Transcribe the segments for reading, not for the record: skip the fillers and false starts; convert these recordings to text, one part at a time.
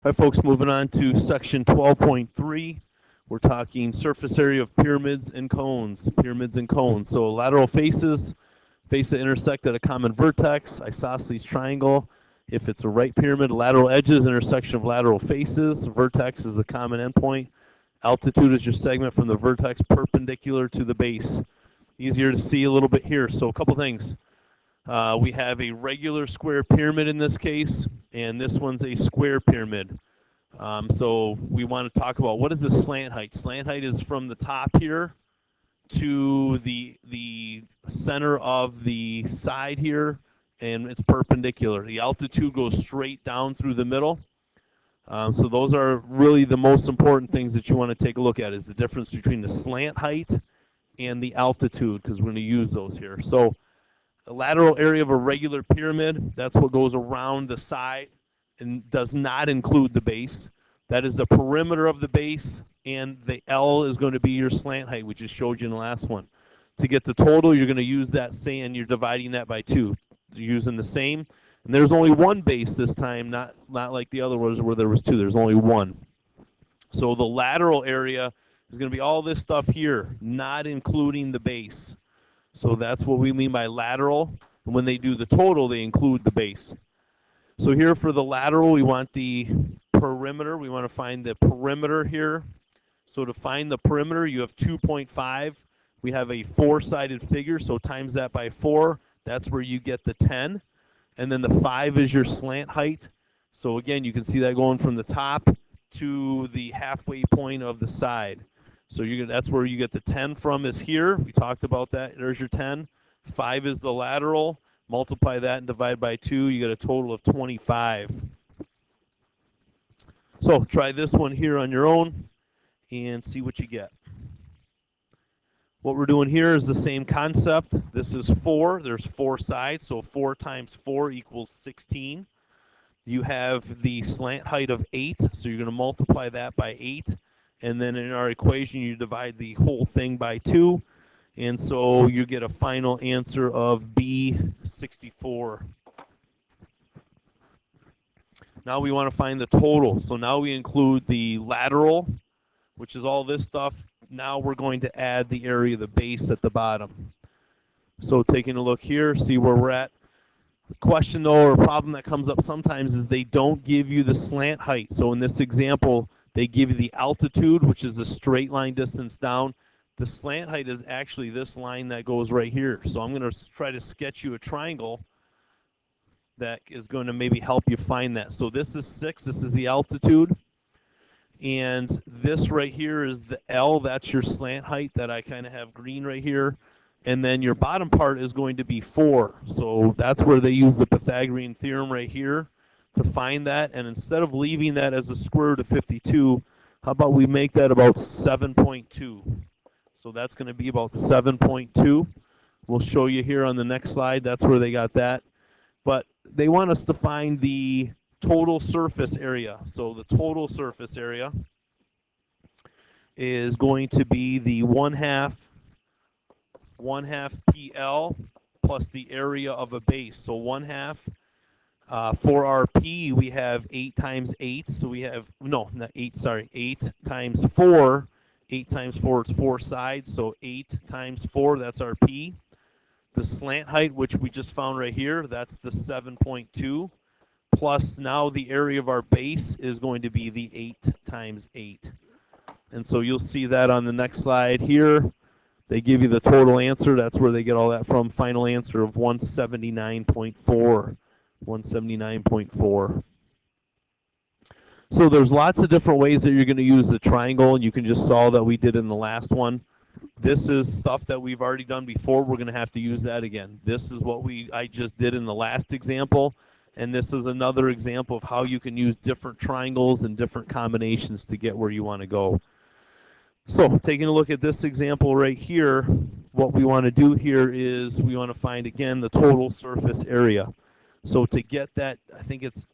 All right, folks, moving on to section 12.3. We're talking surface area of pyramids and cones. Pyramids and cones. So lateral faces, face that intersect at a common vertex, isosceles triangle. If it's a right pyramid, lateral edges, intersection of lateral faces. Vertex is a common endpoint. Altitude is your segment from the vertex perpendicular to the base. Easier to see a little bit here. So a couple things. We have a regular square pyramid in this case, and this one's a square pyramid. So we want to talk about what is the slant height. Slant height is from the top here to the center of the side here, and it's perpendicular. The altitude goes straight down through the middle. So those are really the most important things that you want to take a look at, is the difference between the slant height and the altitude, because we're going to use those here. So the lateral area of a regular pyramid, that's what goes around the side and does not include the base. That is the perimeter of the base, and the L is going to be your slant height, which just showed you in the last one. To get the total, you're going to use that same, you're dividing that by 2. You're using the same. And there's only one base this time, not like the other ones where there was 2. There's only one. So the lateral area is going to be all this stuff here, not including the base. So that's what we mean by lateral. And when they do the total, they include the base. So here for the lateral, we want the perimeter. We want to find the perimeter here. So to find the perimeter, you have 2.5. We have a 4-sided figure, so times that by 4. That's where you get the 10. And then the 5 is your slant height. So again, you can see that going from the top to the halfway point of the side. So that's where you get the 10 from, is here. We talked about that. There's your 10. 5 is the lateral. Multiply that and divide by 2. You get a total of 25. So try this one here on your own and see what you get. What we're doing here is the same concept. This is 4. There's 4 sides, so 4 times 4 equals 16. You have the slant height of 8, so you're going to multiply that by 8. And then in our equation, you divide the whole thing by 2. And so you get a final answer of B, 64. Now we want to find the total. So now we include the lateral, which is all this stuff. Now we're going to add the area of the base at the bottom. So taking a look here, see where we're at. The question, though, or problem that comes up sometimes is they don't give you the slant height. So in this example, they give you the altitude, which is a straight line distance down. The slant height is actually this line that goes right here. So I'm going to try to sketch you a triangle that is going to maybe help you find that. So this is 6. This is the altitude. And this right here is the L. That's your slant height that I kind of have green right here. And then your bottom part is going to be 4. So that's where they use the Pythagorean theorem right here to find that. And instead of leaving that as a square root of 52, how about we make that about 7.2? So that's going to be about 7.2. We'll show you here on the next slide. That's where they got that. But they want us to find the total surface area. So the total surface area is going to be the 1/2 PL plus the area of a base. So 1/2. For our P, we have 8 times 8. So we have, no, not 8, sorry, 8 times 4. 8 times 4, it's 4 sides. So 8 times 4, that's our P. The slant height, which we just found right here, that's the 7.2. Plus now the area of our base is going to be the 8 times 8. And so you'll see that on the next slide here. They give you the total answer. That's where they get all that from. Final answer of 179.4. 179.4. So there's lots of different ways that you're going to use the triangle, and you can just saw that we did in the last one. This is stuff that we've already done before. We're going to have to use that again. This is what I just did in the last example, and this is another example of how you can use different triangles and different combinations to get where you want to go. So taking a look at this example right here, what we want to do here is we want to find, again, the total surface area. So to get that, I think it's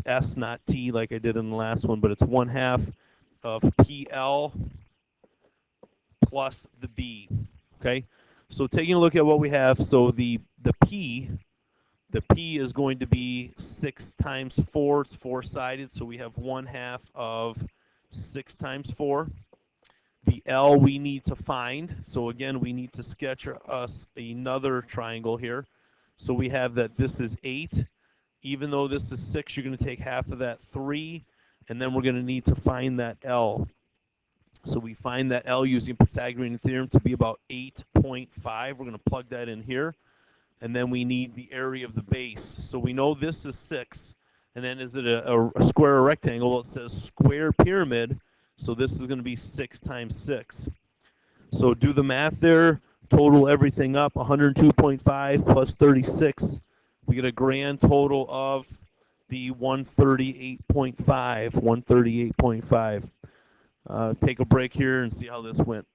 S, not T, like I did in the last one, but it's 1/2 of PL plus the B, okay? So taking a look at what we have, so the P, The P is going to be 6 times 4. It's four-sided, so we have 1/2 of 6 times 4. The L we need to find. So again, we need to sketch us another triangle here. So we have that this is 8. Even though this is 6, you're going to take half of that 3, and then we're going to need to find that L. So we find that L using Pythagorean theorem to be about 8.5. We're going to plug that in here. And then we need the area of the base. So we know this is 6. And then is it a square or rectangle? Well, it says square pyramid. So this is going to be 6 times 6. So do the math there. Total everything up. 102.5 plus 36. We get a grand total of the 138.5. 138.5. Take a break here and see how this went.